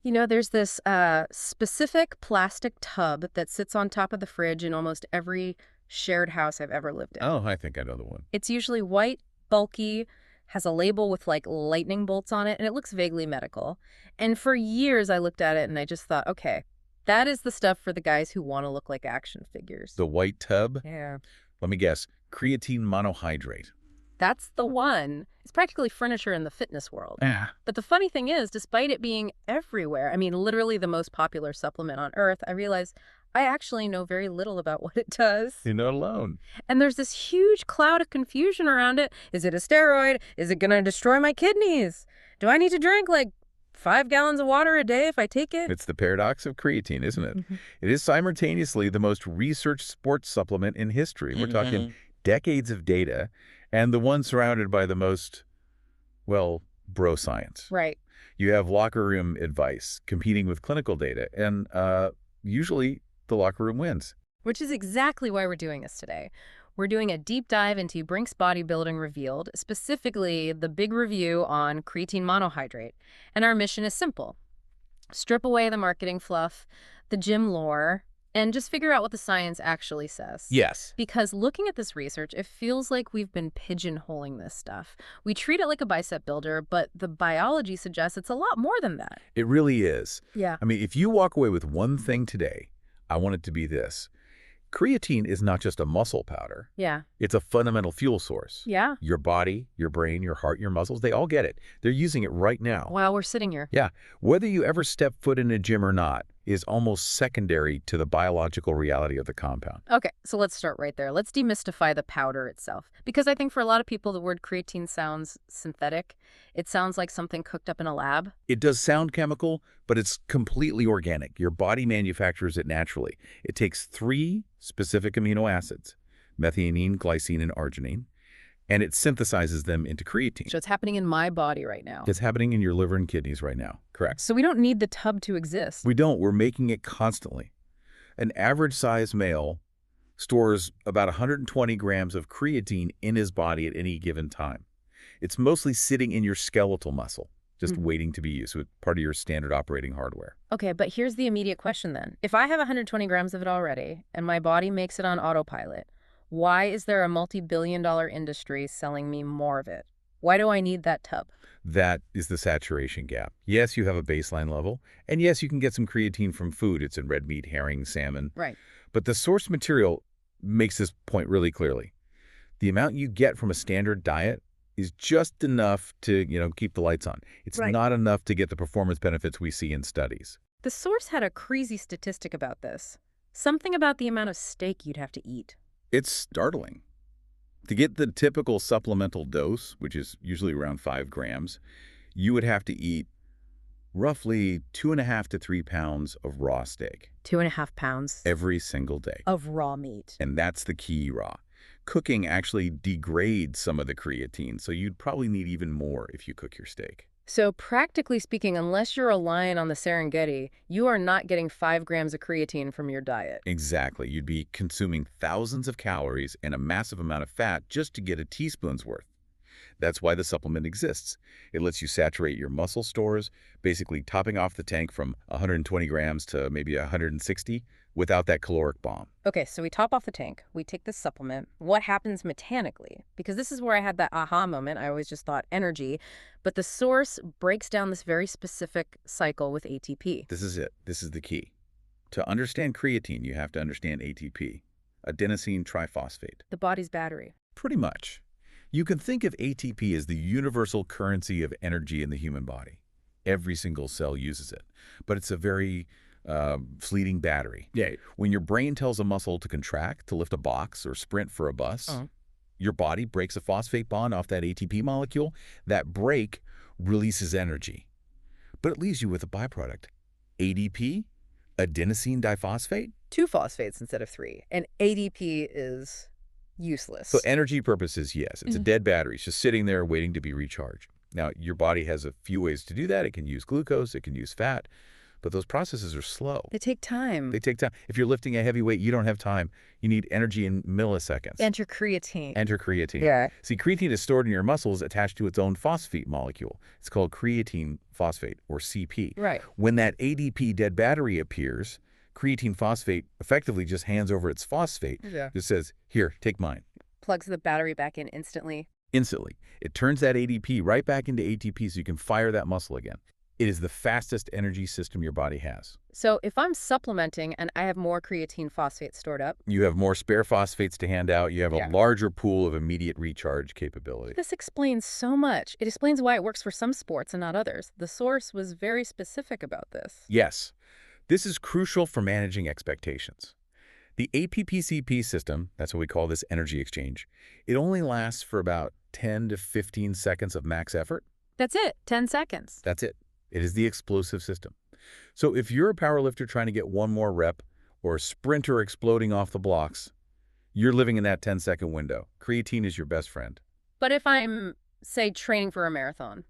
You know, there's this specific plastic tub that sits on top of the fridge in almost every shared house I've ever lived in. Oh, I think I know the one. It's usually white, bulky, has a label with like lightning bolts on it, and it looks vaguely medical. And for years I looked at it and I just thought, okay, that is the stuff for the guys who want to look like action figures. The white tub? Yeah. Let me guess. Creatine monohydrate. That's the one. It's practically furniture in the fitness world. Yeah. But the funny thing is, despite it being everywhere, I mean, literally the most popular supplement on earth, I realized I actually know very little about what it does. You're not alone. And there's this huge cloud of confusion around it. Is it a steroid? Is it going to destroy my kidneys? Do I need to drink like 5 gallons of water a day if I take it? It's the paradox of creatine, isn't it? Mhm. It is simultaneously the most researched sports supplement in history. We're talking decades of data, and the one surrounded by the most, well, bro science. Right. You have locker room advice competing with clinical data, and usually the locker room wins. Which is exactly why we're doing this today. We're doing a deep dive into Brink's Bodybuilding Revealed, specifically the big review on creatine monohydrate. And our mission is simple. Strip away the marketing fluff, the gym lore, and just figure out what the science actually says. Yes. Because looking at this research, it feels like we've been pigeonholing this stuff. We treat it like a bicep builder, but the biology suggests it's a lot more than that. It really is. Yeah. I mean, if you walk away with one thing today, I want it to be this. Creatine is not just a muscle powder. Yeah. It's a fundamental fuel source. Yeah. Your body, your brain, your heart, your muscles, they all get it. They're using it right now. While we're sitting here. Yeah. Whether you ever step foot in a gym or not is almost secondary to the biological reality of the compound. Okay, so let's start right there. Let's demystify the powder itself. Because I think for a lot of people, the word creatine sounds synthetic. It sounds like something cooked up in a lab. It does sound chemical, but it's completely organic. Your body manufactures it naturally. It takes 3 specific amino acids, methionine, glycine, and arginine, and it synthesizes them into creatine. So it's happening in my body right now. It's happening in your liver and kidneys right now. Correct. So we don't need the tub to exist. We don't. We're making it constantly. An average-sized male stores about 120 grams of creatine in his body at any given time. It's mostly sitting in your skeletal muscle, just waiting to be used. So it's part of your standard operating hardware. Okay, but here's the immediate question then. If I have 120 grams of it already, and my body makes it on autopilot, why is there a multi-billion-dollar industry selling me more of it? Why do I need that tub? That is the saturation gap. Yes, you have a baseline level, and yes, you can get some creatine from food. It's in red meat, herring, salmon. Right. But the source material makes this point really clearly. The amount you get from a standard diet is just enough to, keep the lights on. It's Right. not enough to get the performance benefits we see in studies. The source had a crazy statistic about this. Something about the amount of steak you'd have to eat. It's startling. To get the typical supplemental dose, which is usually around 5 grams, you would have to eat roughly 2.5 to 3 pounds of raw steak 2.5 pounds every single day. of raw meat. And that's the key, raw. Cooking actually degrades some of the creatine, so you'd probably need even more if you cook your steak. So practically speaking, unless you're a lion on the Serengeti, you are not getting 5 grams of creatine from your diet. Exactly. You'd be consuming thousands of calories and a massive amount of fat just to get a teaspoon's worth. That's why the supplement exists. It lets you saturate your muscle stores, basically topping off the tank from 120 grams to maybe 160 without that caloric bomb. Okay, so we top off the tank. We take this supplement. What happens mechanically? Because this is where I had that aha moment. I always just thought energy. But the source breaks down this very specific cycle with ATP. This is it. This is the key. To understand creatine, you have to understand ATP, adenosine triphosphate. The body's battery. Pretty much. You can think of ATP as the universal currency of energy in the human body. Every single cell uses it, but it's a very fleeting battery. Yeah. When your brain tells a muscle to contract, to lift a box, or sprint for a bus, your body breaks a phosphate bond off that ATP molecule. That break releases energy, but it leaves you with a byproduct. ADP, adenosine diphosphate. 2 phosphates instead of 3. And ADP is useless. For energy purposes, yes. It's a dead battery. It's just sitting there waiting to be recharged. Now, your body has a few ways to do that. It can use glucose. It can use fat. But those processes are slow. They take They time. take time. If you're lifting a heavy weight, you don't have time. You need energy in milliseconds. Enter creatine. Enter creatine. Yeah. See, creatine is stored in your muscles attached to its own phosphate molecule. It's called creatine phosphate, or CP. Right. When that ADP dead battery appears, creatine phosphate effectively just hands over its phosphate. Yeah. Just says, here, take mine. Plugs the battery back in instantly. Instantly. It turns that ADP right back into ATP so you can fire that muscle again. It is the fastest energy system your body has. So if I'm supplementing and I have more creatine phosphate stored up, You have more spare phosphates to hand out. You have Yeah. a larger pool of immediate recharge capability. this explains so much. It explains why it works for some sports and not others. The source was very specific about this. Yes, this is crucial for managing expectations. The APPCP system, that's what we call this energy exchange, it only lasts for about 10 to 15 seconds of max effort. That's it. 10 seconds. That's it. It is the explosive system. So if you're a powerlifter trying to get one more rep or a sprinter exploding off the blocks, you're living in that 10-second window. Creatine is your best friend. But if I'm, say, training for a marathon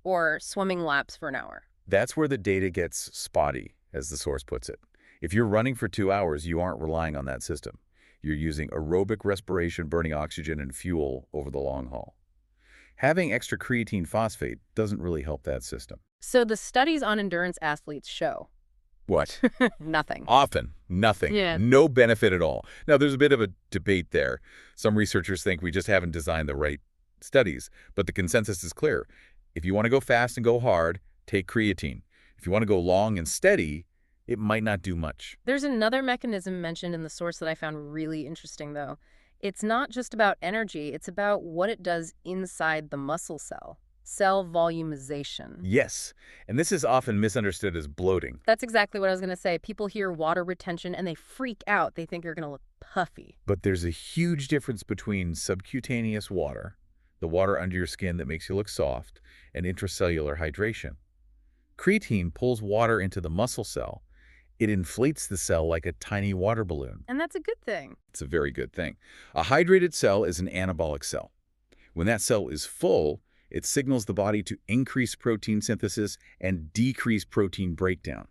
or swimming laps for an hour, That's where the data gets spotty, as the source puts it. If you're running for 2 hours, you aren't relying on that system. You're using aerobic respiration, burning oxygen and fuel over the long haul. Having extra creatine phosphate doesn't really help that system. so the studies on endurance athletes show What? nothing. Often, nothing. Yeah. No benefit at all. Now, there's a bit of a debate there. Some researchers think we just haven't designed the right studies, but the consensus is clear. If you want to go fast and go hard, take creatine. If you want to go long and steady, it might not do much. There's another mechanism mentioned in the source that I found really interesting, though. It's not just about energy, it's about what it does inside the muscle cell volumization. Yes, and this is often misunderstood as bloating. That's exactly what I was going to say. People hear water retention and they freak out. They think you're going to look puffy. But there's a huge difference between subcutaneous water, the water under your skin that makes you look soft, and intracellular hydration. Creatine pulls water into the muscle cell. It inflates the cell like a tiny water balloon. And that's a good thing. It's a very good thing. A hydrated cell is an anabolic cell. When that cell is full, it signals the body to increase protein synthesis and decrease protein breakdown.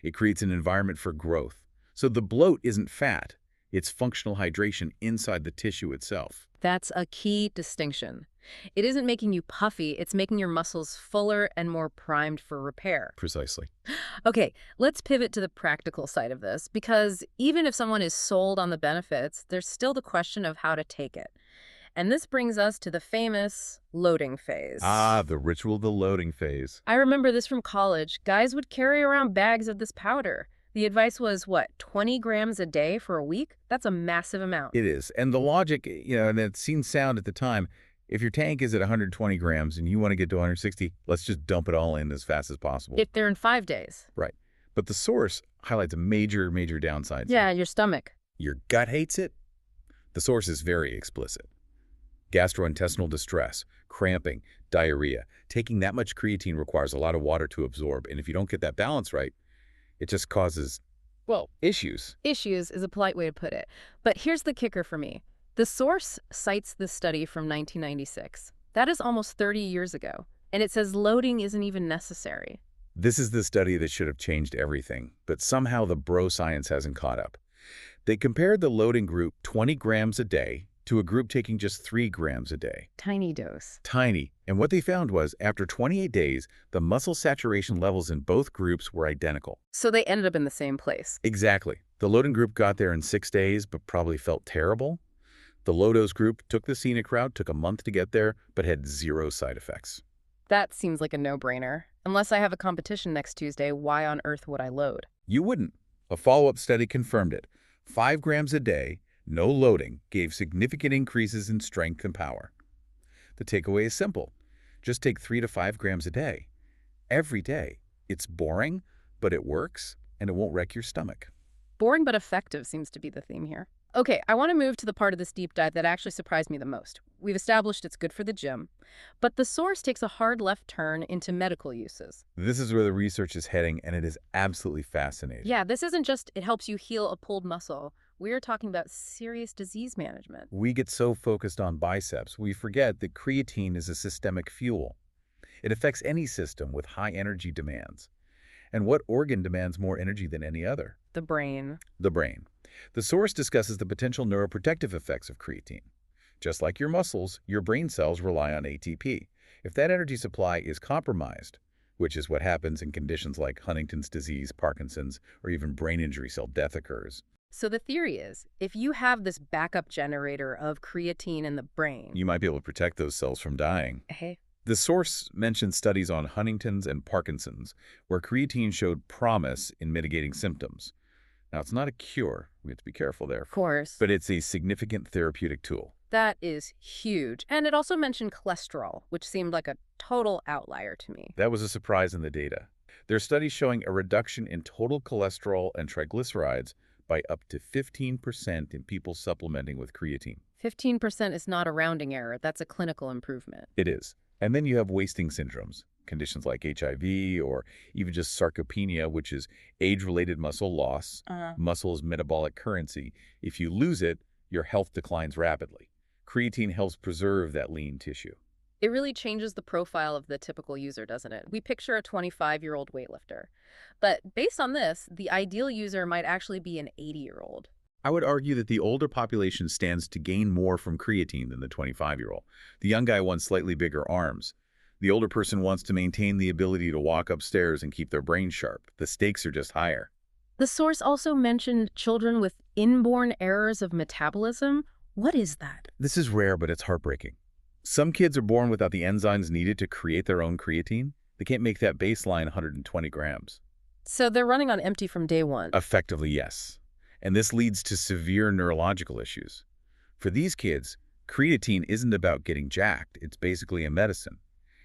It creates an environment for growth. So the bloat isn't fat. It's functional hydration inside the tissue itself. That's a key distinction. It isn't making you puffy, it's making your muscles fuller and more primed for repair. Precisely. Okay, let's pivot to the practical side of this, because even if someone is sold on the benefits, there's still the question of how to take it. And this brings us to the famous loading phase. Ah, the ritual, the loading phase. I remember this from college. Guys would carry around bags of this powder. The advice was, what, 20 grams a day for a week? That's a massive amount. It is. And the logic, and it seemed sound at the time, if your tank is at 120 grams and you want to get to 160, let's just dump it all in as fast as possible. If they're in 5 days. Right. But the source highlights a major, major downside. Yeah, your stomach. Your gut hates it. The source is very explicit. Gastrointestinal distress, cramping, diarrhea. Taking that much creatine requires a lot of water to absorb, and if you don't get that balance right, it just causes, well, issues. Issues is a polite way to put it. But here's the kicker for me. The source cites this study from 1996. That is almost 30 years ago. And it says loading isn't even necessary. This is the study that should have changed everything, but somehow the bro science hasn't caught up. They compared the loading group 20 grams a day to a group taking just 3 grams a day. Tiny dose. Tiny. And what they found was, after 28 days, the muscle saturation levels in both groups were identical. So they ended up in the same place. Exactly. The loading group got there in 6 days, but probably felt terrible. The low-dose group took the scenic route, took a month to get there, but had 0 side effects. That seems like a no-brainer. Unless I have a competition next Tuesday, why on earth would I load? You wouldn't. A follow-up study confirmed it. 5 grams a day, no loading, gave significant increases in strength and power. The takeaway is simple. Just take 3 to 5 grams a day. Every day. It's boring, but it works, and it won't wreck your stomach. Boring but effective seems to be the theme here. Okay, I want to move to the part of this deep dive that actually surprised me the most. We've established it's good for the gym, but the source takes a hard left turn into medical uses. This is where the research is heading, and it is absolutely fascinating. Yeah, this isn't just it helps you heal a pulled muscle. We're talking about serious disease management. We get so focused on biceps, we forget that creatine is a systemic fuel. It affects any system with high energy demands. And what organ demands more energy than any other? The brain. The brain. The source discusses the potential neuroprotective effects of creatine. Just like your muscles, your brain cells rely on ATP. If that energy supply is compromised, which is what happens in conditions like Huntington's disease, Parkinson's, or even brain injury cell death occurs, So the theory is, if you have this backup generator of creatine in the brain, you might be able to protect those cells from dying. hey, The source mentions studies on Huntington's and Parkinson's, where creatine showed promise in mitigating symptoms. Now, it's not a cure. We have to be careful there. of course, But it's a significant therapeutic tool. that is huge. And it also mentioned cholesterol, which seemed like a total outlier to me. That was a surprise in the data. There are studies showing a reduction in total cholesterol and triglycerides by up to 15% in people supplementing with creatine. 15% is not a rounding error. That's a clinical improvement. It is. And then you have wasting syndromes, conditions like HIV or even just sarcopenia, which is age-related muscle loss. Muscle is metabolic currency. If you lose it, your health declines rapidly. Creatine helps preserve that lean tissue. It really changes the profile of the typical user, doesn't it? We picture a 25-year-old weightlifter. But based on this, the ideal user might actually be an 80-year-old. I would argue that the older population stands to gain more from creatine than the 25-year-old. The young guy wants slightly bigger arms. The older person wants to maintain the ability to walk upstairs and keep their brain sharp. The stakes are just higher. The source also mentioned children with inborn errors of metabolism. What is that? This is rare, but it's heartbreaking. Some kids are born without the enzymes needed to create their own creatine. They can't make that baseline 120 grams. So they're running on empty from day one. Effectively, yes. And this leads to severe neurological issues. For these kids, creatine isn't about getting jacked. It's basically a medicine.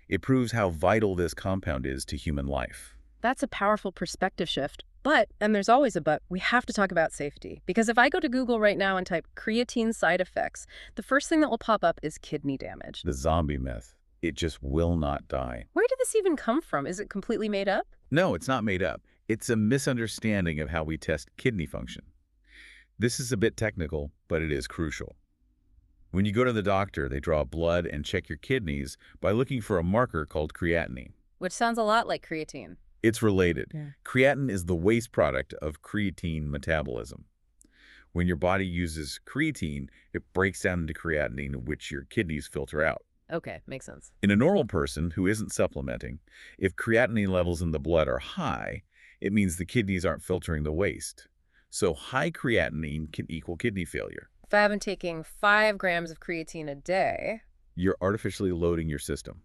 It proves how vital this compound is to human life. That's a powerful perspective shift. But, and there's always a but, we have to talk about safety. Because if I go to Google right now and type creatine side effects, the first thing that will pop up is kidney damage. The zombie myth. It just will not die. Where did this even come from? Is it completely made up? No, it's not made up. It's a misunderstanding of how we test kidney function. This is a bit technical, but it is crucial. When you go to the doctor, they draw blood and check your kidneys by looking for a marker called creatinine. Which sounds a lot like creatine. It's related. Yeah. Creatinine is the waste product of creatine metabolism. When your body uses creatine, it breaks down into creatinine, which your kidneys filter out. Okay, makes sense. In a normal person who isn't supplementing, if creatinine levels in the blood are high, it means the kidneys aren't filtering the waste. So high creatinine can equal kidney failure. If I haven't taken 5 grams of creatine a day, You're artificially loading your system.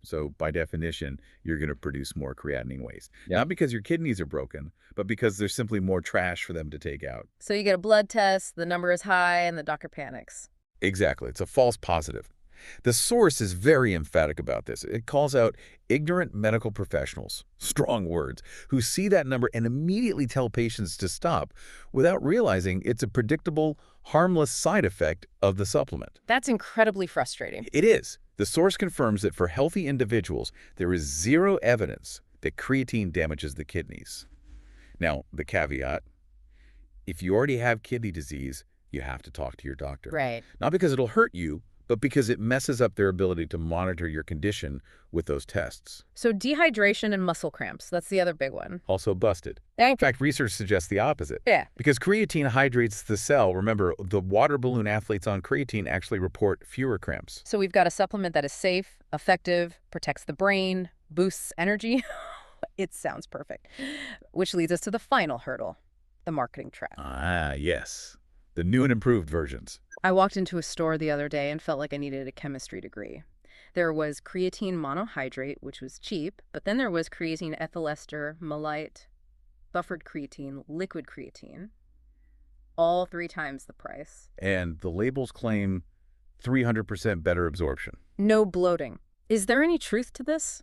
So by definition, you're going to produce more creatinine waste. Not because your kidneys are broken, but because there's simply more trash for them to take out. so you get a blood test, the number is high, and the doctor panics. Exactly. It's a false positive. The source is very emphatic about this. It calls out ignorant medical professionals, strong words, who see that number and immediately tell patients to stop without realizing it's a predictable, harmless side effect of the supplement. That's incredibly frustrating. It is. The source confirms that for healthy individuals, there is zero evidence that creatine damages the kidneys. Now, the caveat, if you already have kidney disease, you have to talk to your doctor. Right. Not because it'll hurt you, but because it messes up their ability to monitor your condition with those tests. So dehydration and muscle cramps, that's the other big one. Also busted. In fact, research suggests the opposite. Yeah. Because creatine hydrates the cell. Remember, the water balloon athletes on creatine actually report fewer cramps. So we've got a supplement that is safe, effective, protects the brain, boosts energy. It sounds perfect. Which leads us to the final hurdle, the marketing trap. Ah, yes. The new and improved versions. I walked into a store the other day and felt like I needed a chemistry degree. There was creatine monohydrate, which was cheap, but then there was creatine ethyl ester, malite, buffered creatine, liquid creatine, all 3 times the price. And the labels claim 300% better absorption. No bloating. Is there any truth to this?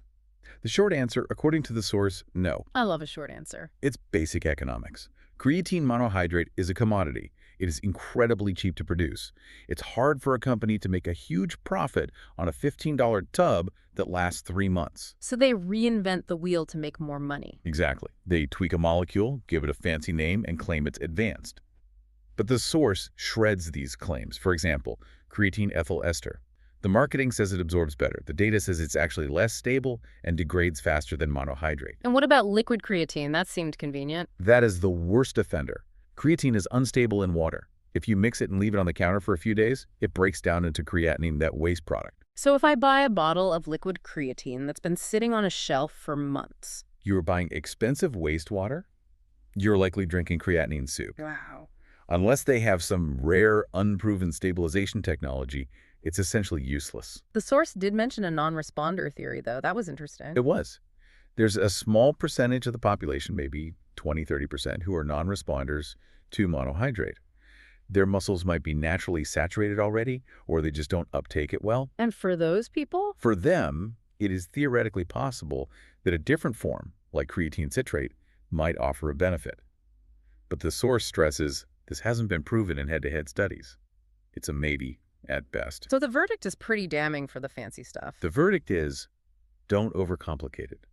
The short answer, according to the source, no. I love a short answer. It's basic economics. Creatine monohydrate is a commodity. It is incredibly cheap to produce. It's hard for a company to make a huge profit on a $15 tub that lasts 3 months. So they reinvent the wheel to make more money. Exactly. They tweak a molecule, give it a fancy name, and claim it's advanced. But the source shreds these claims. For example, creatine ethyl ester. The marketing says it absorbs better. The data says it's actually less stable and degrades faster than monohydrate. And what about liquid creatine? That seemed convenient. That is the worst offender. Creatine is unstable in water. If you mix it and leave it on the counter for a few days, it breaks down into creatinine, that waste product. So if I buy a bottle of liquid creatine that's been sitting on a shelf for months. You are buying expensive wastewater? You're likely drinking creatinine soup. Wow. Unless they have some rare, unproven stabilization technology, it's essentially useless. The source did mention a non-responder theory, though. That was interesting. It was. There's a small percentage of the population, maybe 20–30%, who are non-responders to monohydrate. Their muscles might be naturally saturated already, or they just don't uptake it well. And for those people? For them, it is theoretically possible that a different form, like creatine citrate, might offer a benefit. But the source stresses this hasn't been proven in head-to-head studies. It's a maybe at best. So the verdict is pretty damning for the fancy stuff. The verdict is, don't overcomplicate it.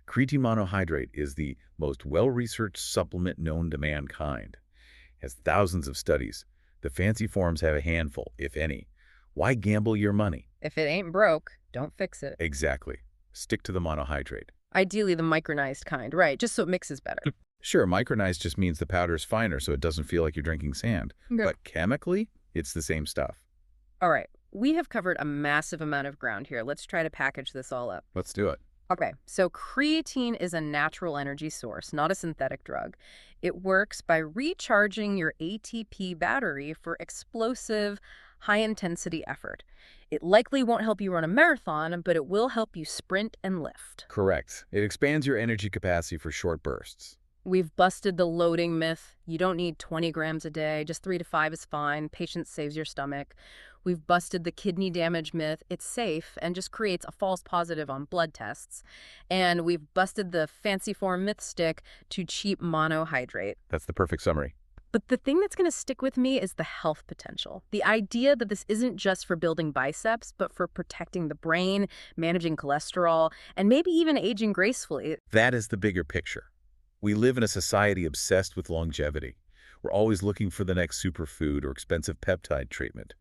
Creatine monohydrate is the most well-researched supplement known to mankind. It has thousands of studies. The fancy forms have a handful, if any. Why gamble your money? If it ain't broke, don't fix it. Exactly. Stick to the monohydrate. Ideally the micronized kind, right, just so it mixes better. Sure, micronized just means the powder is finer so it doesn't feel like you're drinking sand. Okay. But chemically, it's the same stuff. All right, we have covered a massive amount of ground here. Let's try to package this all up. Let's do it. Okay, so creatine is a natural energy source, not a synthetic drug. It works by recharging your ATP battery for explosive, high-intensity effort. It likely won't help you run a marathon, but it will help you sprint and lift. Correct. It expands your energy capacity for short bursts. We've busted the loading myth. You don't need 20 grams a day. Just 3 to 5 is fine. Patience saves your stomach. We've busted the kidney damage myth. It's safe and just creates a false positive on blood tests. And we've busted the fancy form myth stick to cheap monohydrate. That's the perfect summary. But the thing that's going to stick with me is the health potential. The idea that this isn't just for building biceps, but for protecting the brain, managing cholesterol, and maybe even aging gracefully. That is the bigger picture. We live in a society obsessed with longevity. We're always looking for the next superfood or expensive peptide treatment.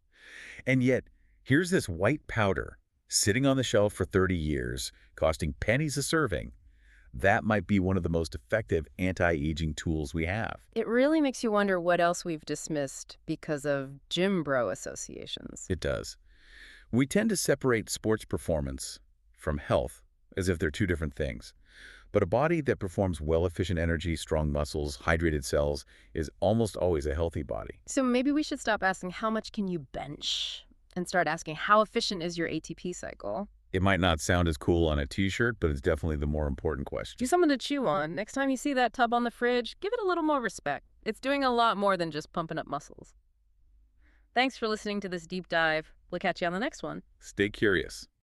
And yet, here's this white powder sitting on the shelf for 30 years, costing pennies a serving. That might be one of the most effective anti-aging tools we have. It really makes you wonder what else we've dismissed because of gym bro associations. It does. We tend to separate sports performance from health as if they're two different things. But a body that performs well-efficient energy, strong muscles, hydrated cells is almost always a healthy body. So maybe we should stop asking how much can you bench and start asking how efficient is your ATP cycle? It might not sound as cool on a t-shirt, but it's definitely the more important question. Do something to chew on. Next time you see that tub on the fridge, give it a little more respect. It's doing a lot more than just pumping up muscles. Thanks for listening to this deep dive. We'll catch you on the next one. Stay curious.